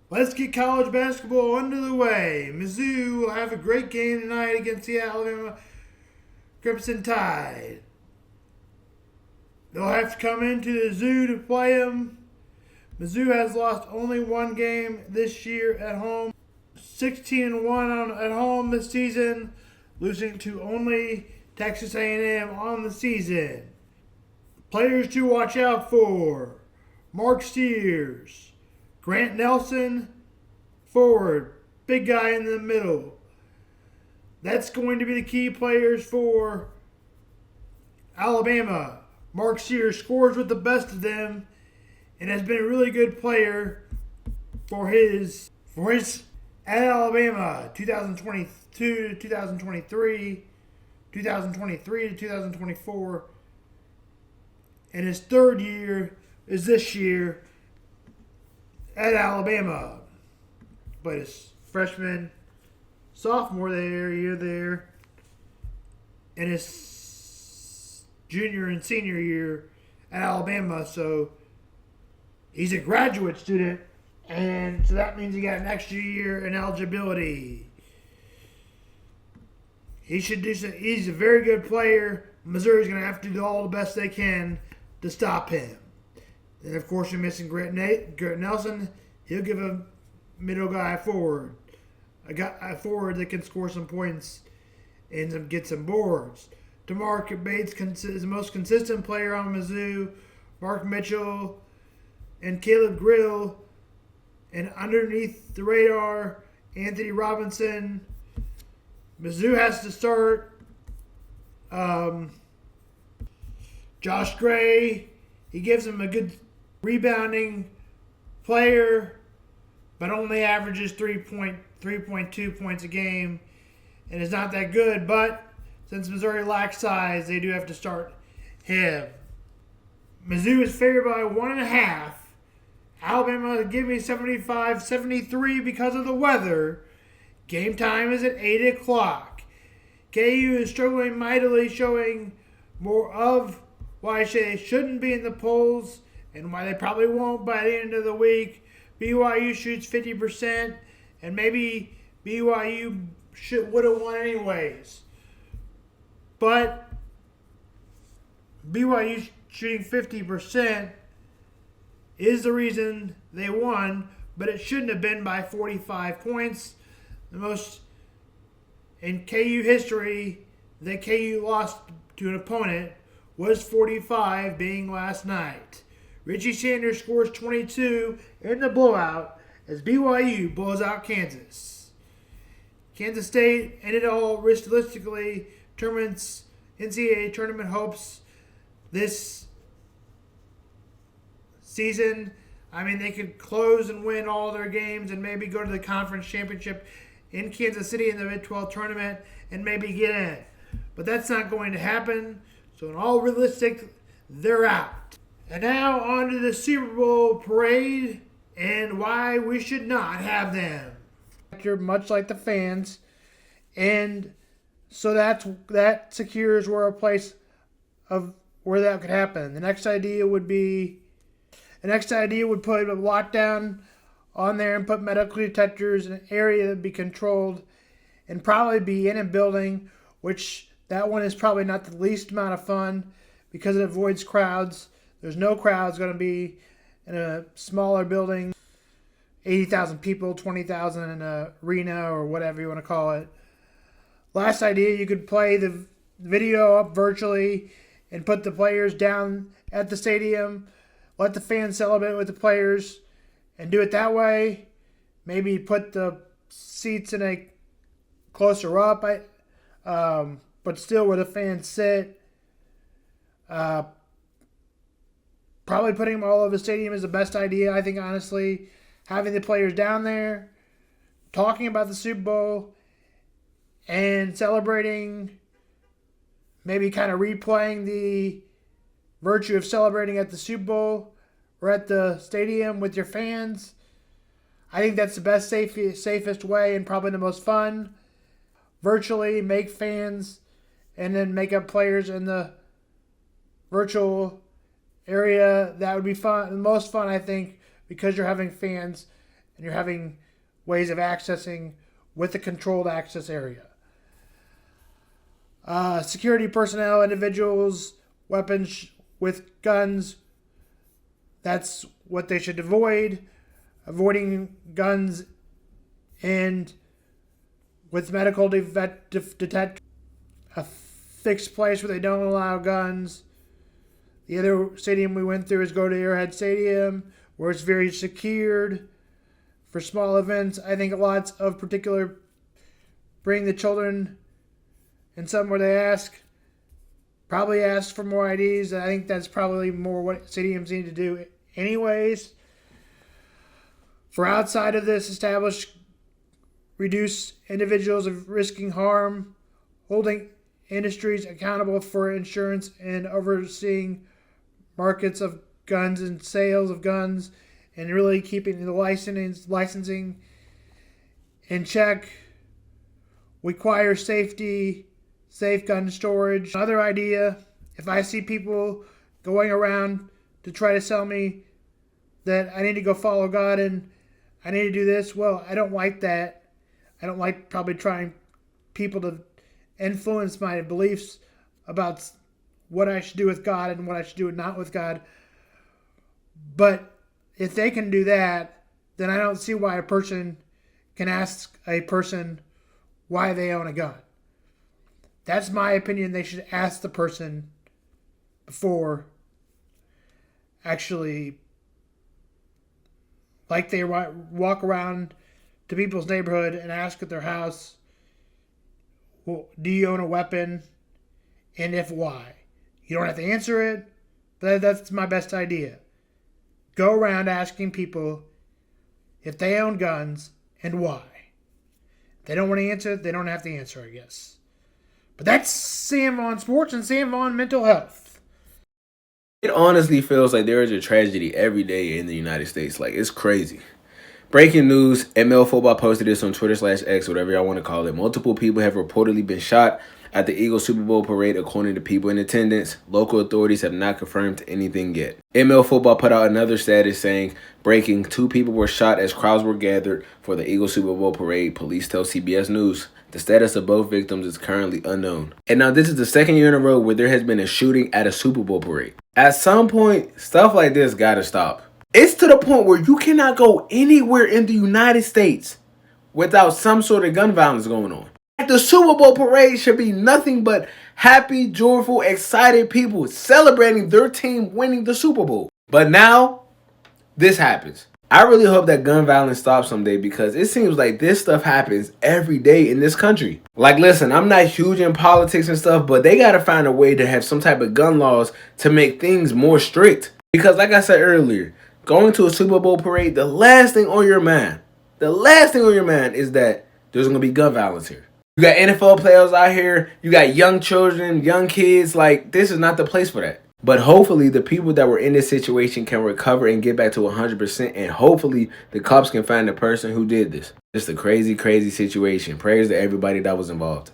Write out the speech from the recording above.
Let's get college basketball under the way. Mizzou will have a great game tonight against the Alabama Crimson Tide. They'll have to come into the zoo to play them. Mizzou has lost only one game this year at home. 16-1 at home this season, losing to only Texas A&M on the season. Players to watch out for: Mark Sears, Grant Nelson, forward, big guy in the middle. That's going to be the key players for Alabama. Mark Sears scores with the best of them and has been a really good player for his at Alabama 2022 to 2023, 2023 to 2024. And his third year is this year at Alabama. But his freshman, sophomore year there, and his junior and senior year at Alabama. So he's a graduate student, and so that means he got an extra year in eligibility. He should do some. He's a very good player. Missouri's going to have to do all the best they can to stop him. And of course, you're missing Grant Nelson. He'll give a middle guy forward, a forward that can score some points and get some boards. DeMarc Bates is the most consistent player on Mizzou. Mark Mitchell and Caleb Grill, and underneath the radar, Anthony Robinson. Mizzou has to start Josh Gray. He gives him a good rebounding player, but only averages 3.2 points a game, and is not that good. But since Missouri lacks size, they do have to start him. Mizzou is favored by 1.5. Alabama give me 75-73 because of the weather. Game time is at 8 o'clock. KU is struggling mightily, showing more of why they shouldn't be in the polls and why they probably won't by the end of the week. BYU shoots 50%, and maybe BYU would have won anyways. But BYU shooting 50% is the reason they won, but it shouldn't have been by 45 points. The most in KU history that KU lost to an opponent was 45, being last night. Richie Sanders scores 22 in the blowout as BYU blows out Kansas. Kansas State ended all realistically tournaments, NCAA tournament hopes this season. I mean, they could close and win all their games and maybe go to the conference championship in Kansas City in the Mid-12 tournament and maybe get in. But that's not going to happen. So in all realistic, they're out. And now on to the Super Bowl parade and why we should not have them. Much like the fans. And so that secures where a place of where that could happen. The next idea would put a lockdown on there and put medical detectors in an area that would be controlled and probably be in a building, which that one is probably not the least amount of fun because it avoids crowds. There's no crowds going to be in a smaller building, 80,000 people, 20,000 in an arena or whatever you want to call it. Last idea, you could play the video up virtually and put the players down at the stadium, let the fans celebrate with the players, and do it that way. Maybe put the seats in a closer up, but still where the fans sit. Probably putting them all over the stadium is the best idea, I think, honestly. Having the players down there, talking about the Super Bowl, and celebrating, maybe kind of replaying the virtue of celebrating at the Super Bowl or at the stadium with your fans. I think that's the best, safest way and probably the most fun. Virtually make fans and then make up players in the virtual area. That would be fun. The most fun, I think, because you're having fans and you're having ways of accessing with a controlled access area. Security personnel, individuals, weapons with guns, that's what they should avoid. Avoiding guns and with medical detect a fixed place where they don't allow guns. The other stadium we went through is go to Arrowhead Stadium, where it's very secured for small events. I think lots of particular bring the children and some where they probably ask for more IDs. I think that's probably more what stadiums need to do anyways. For outside of this, establish reduce individuals of risking harm, holding industries accountable for insurance and overseeing markets of guns and sales of guns, and really keeping the licensing in check. Require safe gun storage. Another idea, if I see people going around to try to sell me that I need to go follow God and I need to do this, well, I don't like that. I don't like probably trying people to influence my beliefs about what I should do with God and what I should do not with God. But if they can do that, then I don't see why a person can ask a person why they own a gun. That's my opinion. They should ask the person before actually, like they walk around to people's neighborhood and ask at their house, well, do you own a weapon? And if why? You don't have to answer it, but that's my best idea. Go around asking people if they own guns and why. If they don't want to answer it, they don't have to answer, I guess. But that's Sam Vaughn Sports and Sam Vaughn Mental Health. It honestly feels like there is a tragedy every day in the United States. Like, it's crazy. Breaking news, ML Football posted this on Twitter/X, whatever y'all want to call it. Multiple people have reportedly been shot at the Eagles Super Bowl parade, according to people in attendance. Local authorities have not confirmed anything yet. ML Football put out another status saying, breaking, 2 people were shot as crowds were gathered for the Eagles Super Bowl parade, police tell CBS News. The status of both victims is currently unknown. And now this is the second year in a row where there has been a shooting at a Super Bowl parade. At some point, stuff like this gotta stop. It's to the point where you cannot go anywhere in the United States without some sort of gun violence going on. The Super Bowl parade should be nothing but happy, joyful, excited people celebrating their team winning the Super Bowl. But now, this happens. I really hope that gun violence stops someday, because it seems like this stuff happens every day in this country. Like, listen, I'm not huge in politics and stuff, but they gotta find a way to have some type of gun laws to make things more strict. Because like I said earlier, going to a Super Bowl parade, the last thing on your mind is that there's going to be gun violence here. You got NFL players out here. You got young children, young kids. Like, this is not the place for that. But hopefully the people that were in this situation can recover and get back to 100%. And hopefully the cops can find the person who did this. Just a crazy, crazy situation. Prayers to everybody that was involved.